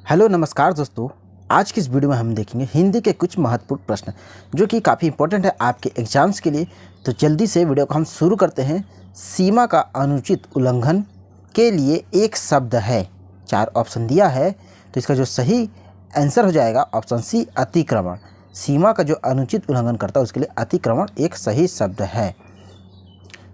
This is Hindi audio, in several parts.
हेलो नमस्कार दोस्तों। आज की इस वीडियो में हम देखेंगे हिंदी के कुछ महत्वपूर्ण प्रश्न जो कि काफ़ी इंपॉर्टेंट है आपके एग्जाम्स के लिए। तो जल्दी से वीडियो को हम शुरू करते हैं। सीमा का अनुचित उल्लंघन के लिए एक शब्द है। 4 ऑप्शन दिया है, तो इसका जो सही आंसर हो जाएगा ऑप्शन सी, अतिक्रमण। सीमा का जो अनुचित उल्लंघन करता है उसके लिए अतिक्रमण एक सही शब्द है।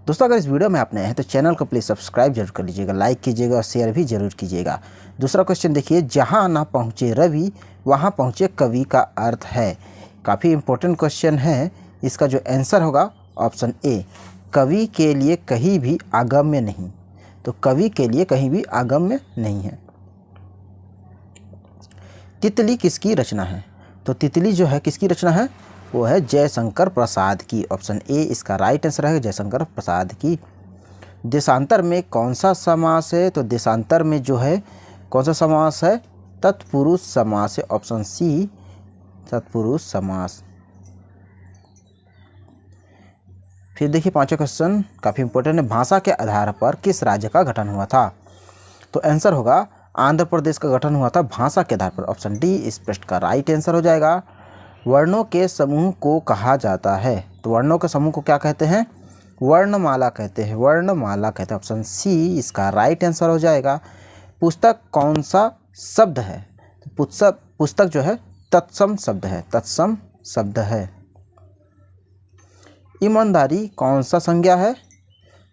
दोस्तों, अगर इस वीडियो में आप नए हैं तो चैनल को प्लीज़ सब्सक्राइब जरूर कर लीजिएगा, लाइक कीजिएगा और शेयर भी जरूर कीजिएगा। दूसरा क्वेश्चन देखिए, जहाँ ना पहुँचे रवि वहाँ पहुँचे कवि का अर्थ है। काफ़ी इंपॉर्टेंट क्वेश्चन है। इसका जो आंसर होगा ऑप्शन ए, कवि के लिए कहीं भी आगम्य नहीं। तो कवि के लिए कहीं भी आगम्य नहीं है। तितली किसकी रचना है? तो तितली जो है किसकी रचना है? वो है जयशंकर प्रसाद की। ऑप्शन ए इसका राइट आंसर है, जयशंकर प्रसाद की। देशांतर में कौन सा समास है? तो देशांतर में जो है कौन सा समास है? तत्पुरुष समास है। ऑप्शन सी, तत्पुरुष समास। फिर देखिए पांचवा क्वेश्चन काफ़ी इंपॉर्टेंट है। भाषा के आधार पर किस राज्य का गठन हुआ था? तो आंसर होगा आंध्र प्रदेश का गठन हुआ था भाषा के आधार पर। ऑप्शन डी इस प्रश्न का राइट आंसर हो जाएगा। वर्णों के समूह को कहा जाता है? तो वर्णों के समूह को क्या कहते हैं? वर्णमाला कहते हैं। वर्णमाला कहते हैं। ऑप्शन सी इसका राइट आंसर हो जाएगा। पुस्तक कौन सा शब्द है? तो पुस्तक जो है तत्सम शब्द है। तत्सम शब्द है। ईमानदारी कौन सा संज्ञा है?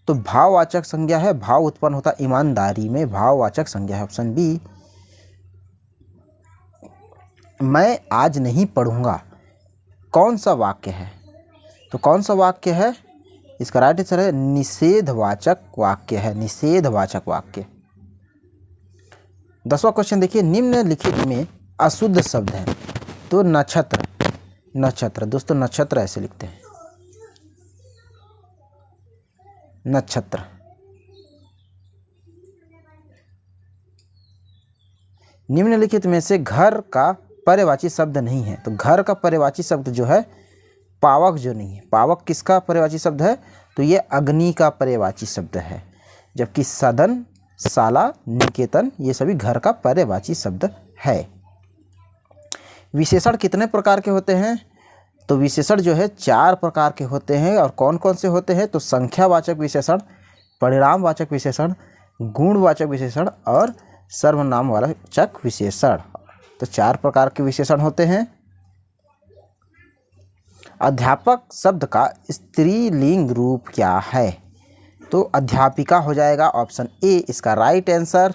तो भाववाचक संज्ञा है। भाव उत्पन्न होता ईमानदारी में, भाववाचक संज्ञा है। Option B. मैं आज नहीं पढ़ूंगा कौन सा वाक्य है? तो कौन सा वाक्य है? इसका राइट आंसर है निषेधवाचक वाक्य है। निषेधवाचक वाक्य। 10वां क्वेश्चन देखिए, निम्नलिखित में अशुद्ध शब्द है। तो नक्षत्र। नक्षत्र दोस्तों, नक्षत्र ऐसे लिखते हैं, नक्षत्र। निम्नलिखित में से घर का पर्यायवाची शब्द नहीं है। तो घर का पर्यायवाची शब्द जो है पावक जो नहीं है। पावक किसका पर्यायवाची शब्द है? तो ये अग्नि का पर्यायवाची शब्द है। जबकि सदन, शाला, निकेतन ये सभी घर का पर्यायवाची शब्द है। विशेषण कितने प्रकार के होते हैं? तो विशेषण जो है 4 प्रकार के होते हैं। और कौन कौन से होते हैं? तो संख्यावाचक विशेषण, परिणामवाचक विशेषण, गुणवाचक विशेषण और सर्वनामवाचक विशेषण। तो 4 प्रकार के विशेषण होते हैं। अध्यापक शब्द का स्त्रीलिंग रूप क्या है? तो अध्यापिका हो जाएगा। ऑप्शन ए इसका राइट आंसर।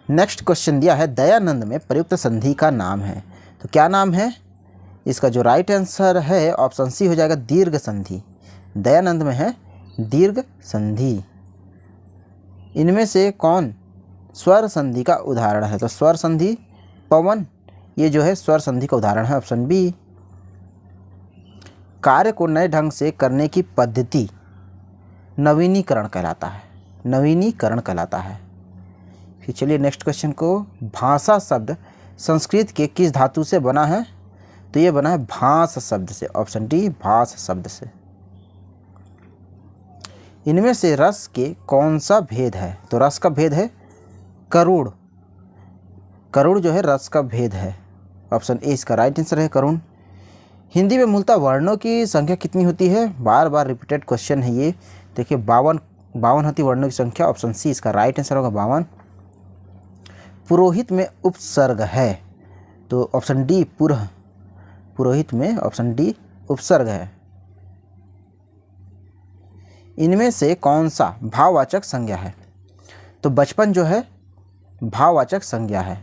नेक्स्ट क्वेश्चन दिया है, दयानंद में प्रयुक्त संधि का नाम है। तो क्या नाम है? इसका जो राइट आंसर है ऑप्शन सी हो जाएगा, दीर्घ संधि। दयानंद में है दीर्घ संधि। इनमें से कौन स्वर संधि का उदाहरण है? तो स्वर संधि, पवन, ये जो है स्वर संधि का उदाहरण है। Option B. कार्य को नए ढंग से करने की पद्धति नवीनीकरण कहलाता है। नवीनीकरण कहलाता है। फिर चलिए नेक्स्ट क्वेश्चन को, भाषा शब्द संस्कृत के किस धातु से बना है? तो ये बना है भास शब्द से। ऑप्शन डी, भास शब्द से। इनमें से रस के कौन सा भेद है? तो रस का भेद है करुण। करुण जो है रस का भेद है। ऑप्शन ए इसका राइट आंसर है, करुण। हिंदी में मूलतः वर्णों की संख्या कितनी होती है? बार बार रिपीटेड क्वेश्चन है ये। देखिए 52 होती वर्णों की संख्या। ऑप्शन सी इसका राइट आंसर होगा, 52। पुरोहित में उपसर्ग है। तो ऑप्शन डी, पुरह। पुरोहित में ऑप्शन डी उपसर्ग है। इनमें से कौन सा भाववाचक संज्ञा है? तो बचपन जो है भाववाचक संज्ञा है।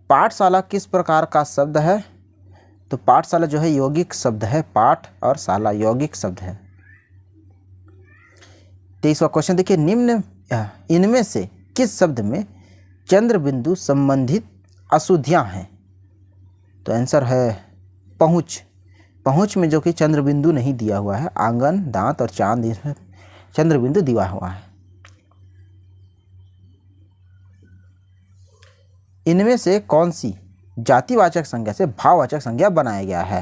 पाठशाला किस प्रकार का शब्द है? तो पाठशाला जो है यौगिक शब्द है। पाठ और शाला यौगिक शब्द है। 23वां क्वेश्चन देखिए, इनमें से किस शब्द में चंद्र बिंदु संबंधित अशुद्धियां हैं? तो आंसर है पहुँच। पहुँच में जो कि चंद्र बिंदु नहीं दिया हुआ है। आंगन, दांत और चांद, इसमें चंद्र बिंदु दिया हुआ है। इनमें से कौन सी जातिवाचक संज्ञा से भाववाचक संज्ञा बनाया गया है?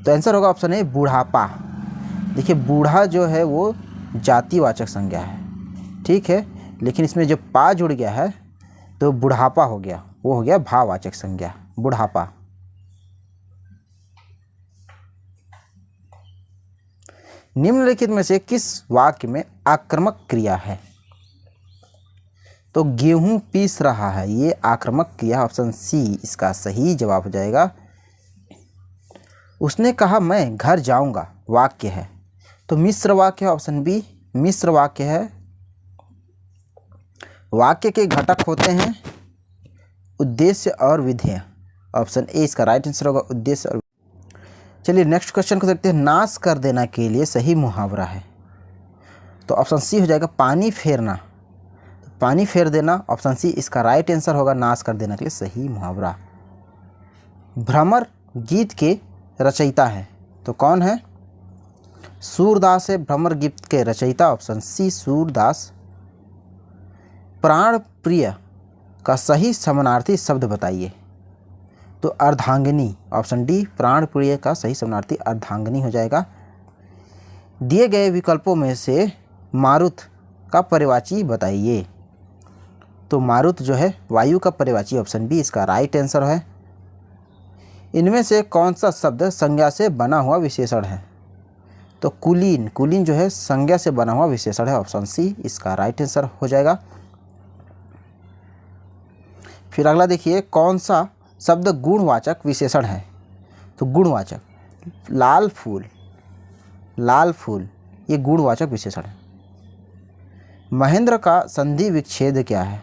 तो आंसर होगा ऑप्शन ए, बूढ़ापा। देखिए बूढ़ा जो है वो जातिवाचक संज्ञा है। ठीक है, लेकिन इसमें जब पा जुड़ गया है तो बुढ़ापा हो गया, वो हो गया भाववाचक संज्ञा, बुढ़ापा। निम्नलिखित में से किस वाक्य में आक्रामक क्रिया है? तो गेहूं पीस रहा है, ये आक्रामक क्रिया, ऑप्शन सी इसका सही जवाब हो जाएगा। उसने कहा मैं घर जाऊंगा, वाक्य है, तो मिश्र वाक्य है, ऑप्शन बी मिश्र वाक्य है। वाक्य के घटक होते हैं उद्देश्य और विधेय, ऑप्शन ए इसका राइट आंसर होगा, उद्देश्य और। चलिए नेक्स्ट क्वेश्चन को देखते हैं। नाश कर देना के लिए सही मुहावरा है, तो ऑप्शन सी हो जाएगा पानी फेरना, तो पानी फेर देना, ऑप्शन सी इसका राइट आंसर होगा, नाश कर देना के लिए सही मुहावरा। भ्रमर गीत के रचयिता है, तो कौन है? सूरदास है भ्रमर गीत के रचयिता, ऑप्शन सी सूरदास। प्राण प्रिय का सही समानार्थी शब्द बताइए, तो अर्धांगिनी, ऑप्शन डी प्राण प्रिय का सही समानार्थी अर्धांगिनी हो जाएगा। दिए गए विकल्पों में से मारुत का पर्यायवाची बताइए, तो मारुत जो है वायु का पर्यायवाची, ऑप्शन बी इसका राइट आंसर है। इनमें से कौन सा शब्द संज्ञा से बना हुआ विशेषण है? तो कुलीन, कुलीन जो है संज्ञा से बना हुआ विशेषण है, ऑप्शन सी इसका राइट आंसर हो जाएगा। फिर अगला देखिए, कौन सा शब्द गुणवाचक विशेषण है? तो गुणवाचक, लाल फूल, लाल फूल ये गुणवाचक विशेषण है। महेंद्र का संधि विच्छेद क्या है?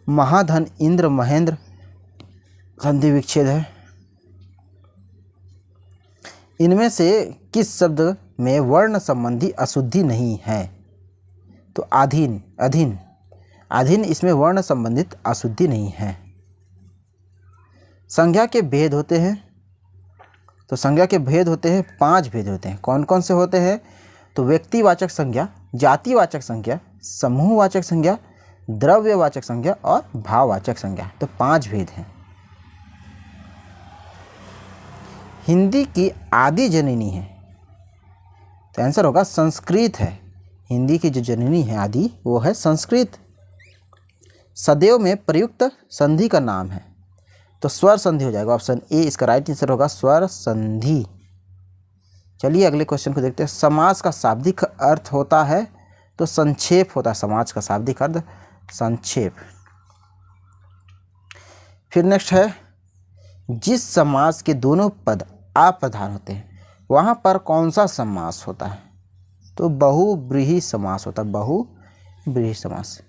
महाधन इंद्र महेंद्र संधि विच्छेद है। इनमें से किस शब्द में वर्ण संबंधी अशुद्धि नहीं है? तो अधीन, अधीन, अधीन इसमें वर्ण संबंधित अशुद्धि नहीं है। संज्ञा के भेद होते हैं, तो संज्ञा के भेद होते हैं 5 भेद होते हैं। कौन कौन से होते हैं? तो व्यक्तिवाचक संज्ञा, जातिवाचक संज्ञा, समूहवाचक संज्ञा, द्रव्यवाचक संज्ञा और भाववाचक संज्ञा, तो 5 भेद हैं। हिंदी की आदि जननी है, तो आंसर होगा संस्कृत है। हिंदी की जो जननी है आदि वो है संस्कृत। सदैव में प्रयुक्त संधि का नाम है, तो स्वर संधि हो जाएगा, ऑप्शन ए इसका राइट आंसर होगा, स्वर संधि। चलिए अगले क्वेश्चन को देखते हैं। समास का शाब्दिक अर्थ होता है, तो संक्षेप होता है, समाज का शाब्दिक अर्थ संक्षेप। फिर नेक्स्ट है, जिस समास के दोनों पद अप्रधान होते हैं वहाँ पर कौन सा समास होता है? तो बहुव्रीहि समास होता है, बहुव्रीहि समास।